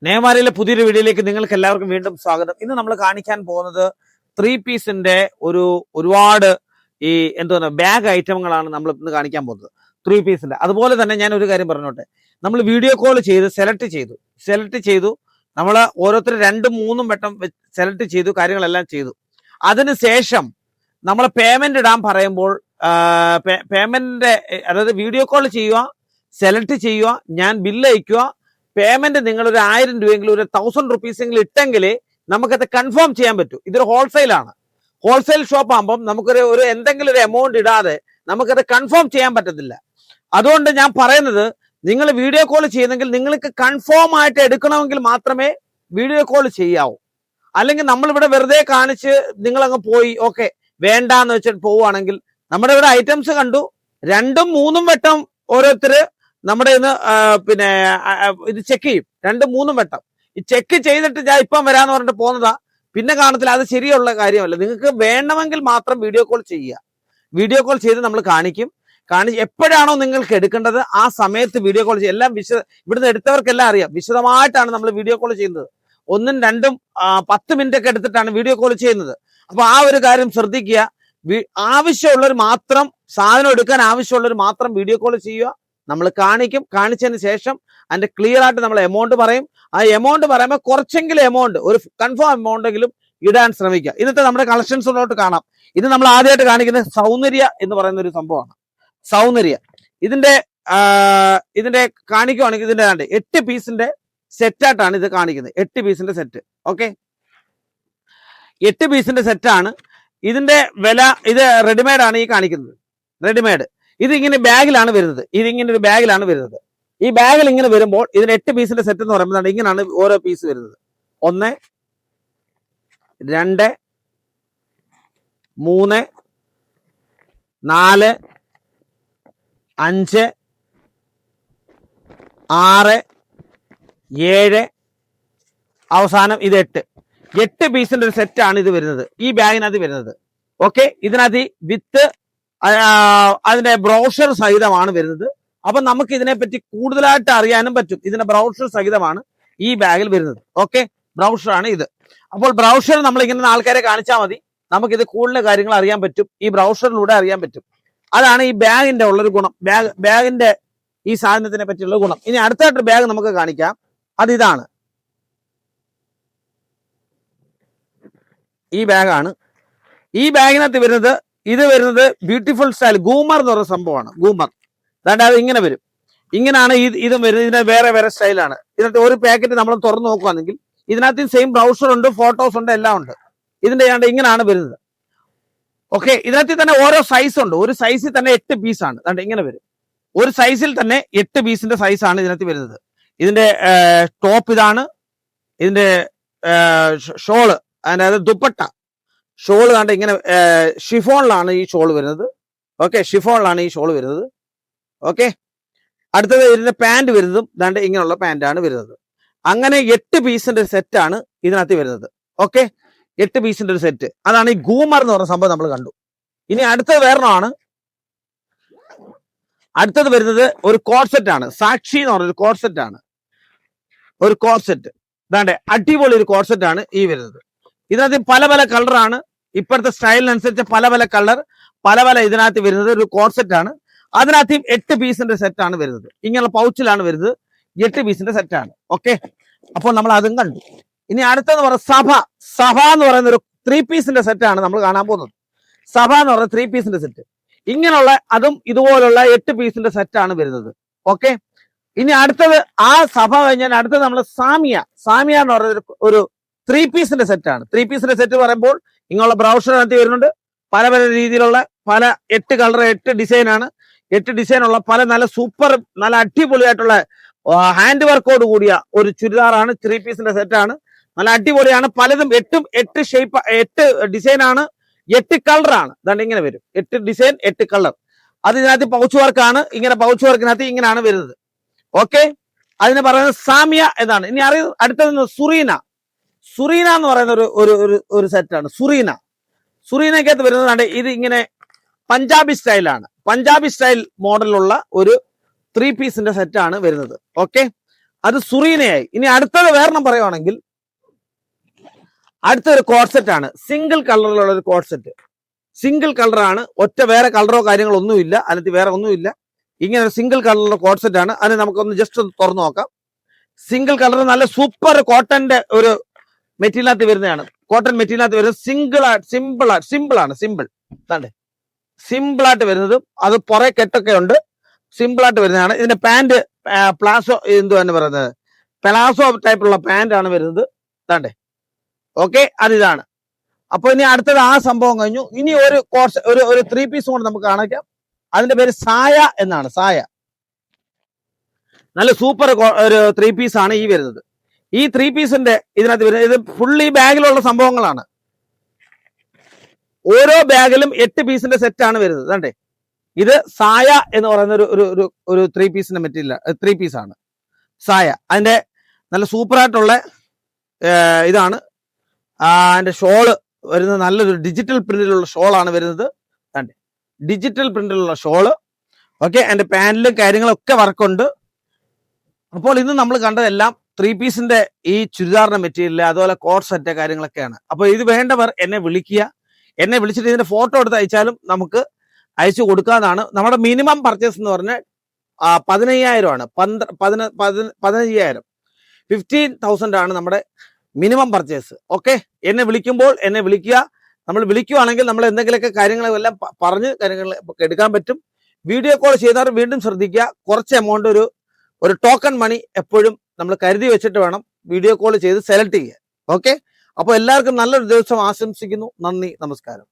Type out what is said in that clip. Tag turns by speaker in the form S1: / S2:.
S1: നേമാരിയിലെ പുതിയൊരു വീഡിയോയിലേക്ക് നിങ്ങൾക്ക് എല്ലാവർക്കും വീണ്ടും സ്വാഗതം. ഇന്ന് നമ്മൾ കാണിക്കാൻ പോകുന്നത് 3 പീസിന്റെ ഒരുപാട് ഈ എന്താണ് ബാഗ് ഐറ്റങ്ങളാണ് നമ്മൾ ഇന്ന് കാണിക്കാൻ പോകുന്നത് 3 പീസിന്റെ. അതുപോലെ തന്നെ ഞാൻ ഒരു കാര്യം പറഞ്ഞോട്ടെ, നമ്മൾ വീഡിയോ കോൾ ചെയ്ത് സെലക്ട് ചെയ്തു നമ്മൾ ഓരോരുത്തർ 2-3 വട്ടം സെലക്ട് ചെയ്തു, കാര്യങ്ങളെല്ലാം ചെയ്തു. അതിനുശേഷം നമ്മൾ പേയ്മെന്റ് ഇടാൻ പറയുമ്പോൾ പേയ്മെന്റിന്റെ അതായത് വീഡിയോ കോൾ ചെയ്യുക, സെലക്ട് ചെയ്യുക, ഞാൻ ബില്ല് അയക്കുക, പേയ്മെന്റ് നിങ്ങൾ ഒരു 1000 രൂപയെങ്കിലും ഒരു 1000 റുപ്പീസെങ്കിലും ഇട്ടെങ്കിൽ നമുക്കത് കൺഫേം ചെയ്യാൻ പറ്റും. ഇതൊരു ഹോൾസെയിലാണ്. ഹോൾസെയിൽ ഷോപ്പ് ആകുമ്പം നമുക്കൊരു എന്തെങ്കിലും ഒരു എമൗണ്ട് ഇടാതെ നമുക്കത് കൺഫേം ചെയ്യാൻ പറ്റത്തില്ല. അതുകൊണ്ട് ഞാൻ പറയുന്നത്, നിങ്ങൾ വീഡിയോ കോൾ ചെയ്യുന്നെങ്കിൽ നിങ്ങൾക്ക് കൺഫേം ആയിട്ട് എടുക്കണമെങ്കിൽ മാത്രമേ വീഡിയോ കോൾ ചെയ്യാവൂ. അല്ലെങ്കിൽ നമ്മളിവിടെ വെറുതെ കാണിച്ച് നിങ്ങളങ്ങ് പോയി ഓക്കെ വേണ്ടാന്ന് വെച്ചിട്ട് പോവുകയാണെങ്കിൽ, നമ്മുടെ ഇവിടെ ഐറ്റംസ് കണ്ടു 2-3 വട്ടം ഓരോരുത്തര് നമ്മുടെ ഇന്ന് ഇത് ചെക്ക് ചെയ്യും. 2-3 വട്ടം ഈ ചെക്ക് ചെയ്തിട്ട് ഞാൻ ഇപ്പം വരാന്ന് പറഞ്ഞിട്ട് പോകുന്നതാ, പിന്നെ കാണത്തില്ല. അത് ശരിയുള്ള കാര്യമല്ല. നിങ്ങൾക്ക് വേണമെങ്കിൽ മാത്രം വീഡിയോ കോൾ ചെയ്യുക. വീഡിയോ കോൾ ചെയ്ത് നമ്മൾ കാണിക്കും. എപ്പോഴാണോ നിങ്ങൾക്ക് എടുക്കേണ്ടത് ആ സമയത്ത് വീഡിയോ കോൾ ചെയ്യുക. എല്ലാം ഇവിടുന്ന് എടുത്തവർക്കെല്ലാം അറിയാം, വിശദമായിട്ടാണ് നമ്മൾ വീഡിയോ കോൾ ചെയ്യുന്നത്. 1-2 10 മിനിറ്റ് ഒക്കെ എടുത്തിട്ടാണ് വീഡിയോ കോൾ ചെയ്യുന്നത്. അപ്പൊ ആ ഒരു കാര്യം ശ്രദ്ധിക്കുക. ആവശ്യമുള്ളവർ മാത്രം, സാധനം എടുക്കാൻ ആവശ്യമുള്ളവർ മാത്രം വീഡിയോ കോൾ ചെയ്യുക. നമ്മൾ കാണിക്കും. കാണിച്ചതിന് ശേഷം അതിന്റെ ക്ലിയർ ആയിട്ട് നമ്മൾ എമൗണ്ട് പറയും. ആ എമൗണ്ട് പറയുമ്പോൾ കുറച്ചെങ്കിലും എമൗണ്ട്, ഒരു കൺഫേം എമൗണ്ടെങ്കിലും ഇടാൻ ശ്രമിക്കുക. ഇന്നത്തെ നമ്മുടെ കളക്ഷൻസിലോട്ട് കാണാം. ഇത് നമ്മൾ ആദ്യമായിട്ട് കാണിക്കുന്നത് സൗന്ദര്യ എന്ന് പറയുന്ന ഒരു സംഭവമാണ്. സൗന്ദര്യ ഇതിന്റെ കാണിക്കുവാണെങ്കിൽ ഇതിന്റെ 8 പീസിന്റെ സെറ്റായിട്ടാണ് ഇത് കാണിക്കുന്നത്. 8 പീസിന്റെ സെറ്റ്. ഓക്കെ, 8 പീസിന്റെ സെറ്റാണ്. ഇതിന്റെ വില, ഇത് റെഡിമെയ്ഡ് ആണ് ഈ കാണിക്കുന്നത്. റെഡിമെയ്ഡ് ഇതിങ്ങനെ ബാഗിലാണ് വരുന്നത്. ഇതിങ്ങനെ ഒരു ബാഗിലാണ് വരുന്നത്. ഈ ബാഗിൽ ഇങ്ങനെ വരുമ്പോൾ ഇതിന് 8 പീസിന്റെ സെറ്റ് എന്ന് പറയുമ്പോൾ ഇങ്ങനെയാണ് ഓരോ പീസ് വരുന്നത്. 1, 2, 3, 4, 5, 6, 7, അവസാനം ഇത് 8 പീസിന്റെ ഒരു സെറ്റാണ് ഇത് വരുന്നത്. ഈ ബാഗിനകത്ത് വരുന്നത്. ഓക്കെ, ഇതിനകത്ത് വിത്ത് അതിന്റെ ബ്രൗഷർ സഹിതമാണ് വരുന്നത്. അപ്പൊ നമുക്ക് ഇതിനെപ്പറ്റി കൂടുതലായിട്ട് അറിയാനും പറ്റും. ഇതിന്റെ ബ്രൗഷർ സഹിതമാണ് ഈ ബാഗിൽ വരുന്നത്. ഓക്കെ, ബ്രൗഷർ ആണ് ഇത്. അപ്പോൾ ബ്രൗഷർ നമ്മൾ ഇങ്ങനെ ആൾക്കാരെ കാണിച്ചാൽ മതി, നമുക്കിത് കൂടുതൽ കാര്യങ്ങൾ അറിയാൻ പറ്റും. ഈ ബ്രൗഷറിലൂടെ അറിയാൻ പറ്റും. അതാണ് ഈ ബാഗിന്റെ ഉള്ളൊരു ഗുണം. ബാഗിന്റെ ഈ സാധനത്തിനെ പറ്റിയുള്ള ഗുണം. ഇനി അടുത്തായിട്ട് ബാഗ് നമുക്ക് കാണിക്കാം. അത് ഇതാണ്. ഈ ബാഗാണ്. ഈ ബാഗിനകത്ത് വരുന്നത്, ഇത് വരുന്നത് ബ്യൂട്ടിഫുൾ സ്റ്റൈൽ ഗൂമർ എന്ന് പറയുന്ന സംഭവമാണ്. ഗൂമർ അതാണ്ട് അത് ഇങ്ങനെ വരും. ഇങ്ങനെയാണ് ഇതും വരുന്നത്. ഇതിന്റെ വേറെ വേറെ സ്റ്റൈലാണ്. ഇതിനകത്ത് ഒരു പാക്കറ്റ് നമ്മൾ തുറന്നു നോക്കുകയാണെങ്കിൽ ഇതിനകത്ത് സെയിം ബ്രൗഷർ ഉണ്ട്, ഫോട്ടോസ് ഉണ്ട്, എല്ലാം ഉണ്ട്. ഇതിന്റെ ഇങ്ങനെയാണ് വരുന്നത്. ഓക്കെ, ഇതിനകത്ത് തന്നെ ഓരോ സൈസ് ഉണ്ട്. ഒരു സൈസിൽ തന്നെ 8 പീസാണ്. അതാണ്ട് ഇങ്ങനെ വരും. ഒരു സൈസിൽ തന്നെ 8 പീസിന്റെ സൈസാണ് ഇതിനകത്ത് വരുന്നത്. ഇതിന്റെ ടോപ്പ് ഇതാണ്. ഇതിന്റെ ഷോള്, അതായത് ദുപ്പട്ട ഷോള് കണ്ട് ഇങ്ങനെ ഷിഫോണിലാണ് ഈ ഷോൾ വരുന്നത്. ഓക്കെ, ഷിഫോണിലാണ് ഈ ഷോൾ വരുന്നത്. ഓക്കെ, അടുത്തത് ഇതിന്റെ പാന്റ് വരുന്നതും ദാണ്ട് ഇങ്ങനെയുള്ള പാന്റാണ് വരുന്നത്. അങ്ങനെ 8 പീസിന്റെ സെറ്റാണ് ഇതിനകത്ത് വരുന്നത്. ഓക്കെ, 8 പീസിന്റെ ഒരു സെറ്റ്. അതാണ് ഈ ഗൂമർ എന്ന് പറഞ്ഞ സംഭവം നമ്മൾ കണ്ടു. ഇനി അടുത്തത് വേറൊന്നാണ്. അടുത്തത് വരുന്നത് ഒരു കോഡ് സെറ്റ് ആണ്. സാക്ഷി എന്ന് പറഞ്ഞൊരു കോഡ് സെറ്റ് ആണ്. ഒരു കോഡ് സെറ്റ് ദാണ്ട് അടിപൊളി ഒരു കോഡ് സെറ്റ് ആണ് ഈ വരുന്നത്. ഇതിനകത്ത് പല പല കളറാണ്. ഇപ്പോഴത്തെ സ്റ്റൈലിനനുസരിച്ച് പല പല കളർ, പല ഇതിനകത്ത് വരുന്നത് ഒരു കോഡ് സെറ്റ് ആണ്. അതിനകത്ത് 8 പീസിന്റെ സെറ്റ് ആണ് വരുന്നത്. ഇങ്ങനെയുള്ള പൗച്ചിലാണ് വരുന്നത്. 8 പീസിന്റെ സെറ്റാണ്. ഓക്കെ, അപ്പോൾ നമ്മൾ അതും കണ്ടു. ഇനി അടുത്തെന്ന് പറയുന്നത് സഭ എന്ന് പറയുന്ന ഒരു 3 പീസിന്റെ സെറ്റാണ് നമ്മൾ കാണാൻ പോകുന്നത്. സഭ എന്ന് പറയുന്ന 3 പീസിന്റെ സെറ്റ്. ഇങ്ങനെയുള്ള അതും ഇതുപോലുള്ള 8 പീസിന്റെ സെറ്റാണ് വരുന്നത്. ഓക്കെ, ഇനി അടുത്തത് ആ സഭ കഴിഞ്ഞാൽ അടുത്തത് നമ്മൾ സാമിയ എന്ന് പറയുന്ന ഒരു 3 പീസിന്റെ സെറ്റാണ്. 3 പീസിന്റെ സെറ്റ് പറയുമ്പോൾ ഇങ്ങനെയുള്ള ബ്രൗഷറിനകത്ത് വരുന്നുണ്ട്. പല പല രീതിയിലുള്ള 8 കളർ, 8 ഡിസൈനാണ്. 8 ഡിസൈനുള്ള നല്ല സൂപ്പർ, നല്ല അടിപൊളിയായിട്ടുള്ള ഹാൻഡ് വർക്കോട് കൂടിയ ഒരു ചുരിദാറാണ്. 3 പീസിന്റെ സെറ്റാണ്. നല്ല അടിപൊളിയാണ്. പലതും 8 ഷേപ്പ്, 8 ഡിസൈനാണ്, 8 കളറാണ്. അതുകൊണ്ട് ഇങ്ങനെ വരും. 8 ഡിസൈൻ, 8 കളർ. അത് ഇതിനകത്ത് പൗച്ച് വർക്കാണ്. ഇങ്ങനെ പൗച്ച് വർക്കിനകത്ത് ഇങ്ങനെയാണ് വരുന്നത്. ഓക്കെ, അതിന് പറയുന്നത് സാമിയ എന്നാണ്. ഇനി അടുത്തത് സുറീന എന്ന് പറയുന്ന ഒരു സെറ്റാണ്. സുറീനക്കകത്ത് വരുന്നതാണ്. ഇത് ഇങ്ങനെ പഞ്ചാബി സ്റ്റൈലാണ്. പഞ്ചാബി സ്റ്റൈൽ മോഡലുള്ള ഒരു 3 പീസിന്റെ സെറ്റാണ് വരുന്നത്. ഓക്കെ, അത് സുറീനയായി. ഇനി അടുത്തത് വേറെണ്ണം പറയുവാണെങ്കിൽ അടുത്തൊരു കോഡ് സെറ്റ് ആണ്. സിംഗിൾ കളറിലുള്ള ഒരു കോഡ് സെറ്റ്. സിംഗിൾ കളറാണ്, ഒറ്റ വേറെ കളറോ കാര്യങ്ങളോ ഒന്നുമില്ല, അതിനകത്ത് വേറെ ഒന്നുമില്ല. ഇങ്ങനെ ഒരു സിംഗിൾ കളറിലുള്ള കോഡ് സെറ്റ് ആണ്. അത് നമുക്കൊന്ന് ജസ്റ്റ് ഒന്ന് തുറന്നു നോക്കാം. സിംഗിൾ കളർ, നല്ല സൂപ്പർ കോട്ടന്റെ ഒരു മെറ്റീരിയലിനകത്ത് വരുന്നതാണ്. കോട്ടൺ മെറ്റീരിയലിനകത്ത് വരുന്നത് സിമ്പിൾ ആയിട്ട് വരുന്നത്. അത് പുറകെ കെട്ടൊക്കെ ഉണ്ട്, സിമ്പിൾ ആയിട്ട് വരുന്നതാണ്. ഇതിന്റെ പാന്റ് പ്ലാസോ എന്തുവാണ് പറയുന്നത്, പെലാസോ ടൈപ്പുള്ള പാന്റ് ആണ് വരുന്നത്. താണ്ടേ, ഓക്കെ, അതിതാണ്. അപ്പൊ ഇനി അടുത്തത് ആ സംഭവം കഴിഞ്ഞു. ഇനി ഒരു കോഴ്സ് ഒരു 3 പീസ് കൊണ്ട് നമുക്ക് കാണിക്കാം. അതിന്റെ പേര് സായ എന്നാണ്. സായ, നല്ല സൂപ്പർ ഒരു 3 പീസ് ആണ് ഈ വരുന്നത്. ഈ 3 പീസിന്റെ ഇതിനകത്ത് വരുന്നത്, ഇത് ഫുള്ളി ബാഗിലുള്ള സംഭവങ്ങളാണ്. ഓരോ ബാഗിലും 8 പീസിന്റെ സെറ്റ് ആണ് വരുന്നത്. കണ്ടേ, ഇത് സായ എന്ന് പറയുന്ന ഒരു 3 പീസിന്റെ മെറ്റീരിയൽ, 3 പീസാണ് സായ. അതിന്റെ നല്ല സൂപ്പറായിട്ടുള്ള ഇതാണ്. അതിന്റെ ഷോള് വരുന്നത് നല്ലൊരു ഡിജിറ്റൽ പ്രിന്റിലുള്ള ഷോളാണ് വരുന്നത്. കണ്ടേ, ഡിജിറ്റൽ പ്രിന്റിലുള്ള ഷോള്. ഓക്കെ, അതിന്റെ പാനലും കാര്യങ്ങളൊക്കെ വർക്കുണ്ട്. അപ്പോൾ ഇന്ന് നമ്മൾ കണ്ടതെല്ലാം 3 പീസിന്റെ ഈ ചുരിദാറിന്റെ മെറ്റീരിയൽ, അതുപോലെ കോട്ട് സെറ്റ് കാര്യങ്ങളൊക്കെയാണ്. അപ്പോൾ ഇത് വേണ്ടവർ എന്നെ വിളിക്കുക. എന്നെ വിളിച്ചിട്ട് ഇതിന്റെ ഫോട്ടോ എടുത്ത് അയച്ചാലും നമുക്ക് അയച്ചു കൊടുക്കാതാണ്. നമ്മുടെ മിനിമം പർച്ചേസ് എന്ന് പറഞ്ഞാൽ 15,000 ആണ്. 15,000 15,000 ആണ് നമ്മുടെ മിനിമം പർച്ചേസ്. ഓക്കെ, എന്നെ വിളിക്കുമ്പോൾ എന്നെ വിളിക്കുക. നമ്മൾ വിളിക്കുകയാണെങ്കിൽ നമ്മൾ എന്തെങ്കിലുമൊക്കെ കാര്യങ്ങളെല്ലാം പറഞ്ഞ് കാര്യങ്ങൾ എടുക്കാൻ പറ്റും. വീഡിയോ കോൾ ചെയ്താൽ വീണ്ടും ശ്രദ്ധിക്കുക, കുറച്ച് എമൗണ്ട് ഒരു ടോക്കൺ മണി എപ്പോഴും നമ്മൾ കരുതി വെച്ചിട്ട് വേണം വീഡിയോ കോൾ ചെയ്ത് സെലക്ട് ചെയ്യുക. ഓക്കെ, അപ്പോൾ എല്ലാവർക്കും നല്ലൊരു ദിവസം ആശംസിക്കുന്നു. നന്ദി, നമസ്കാരം.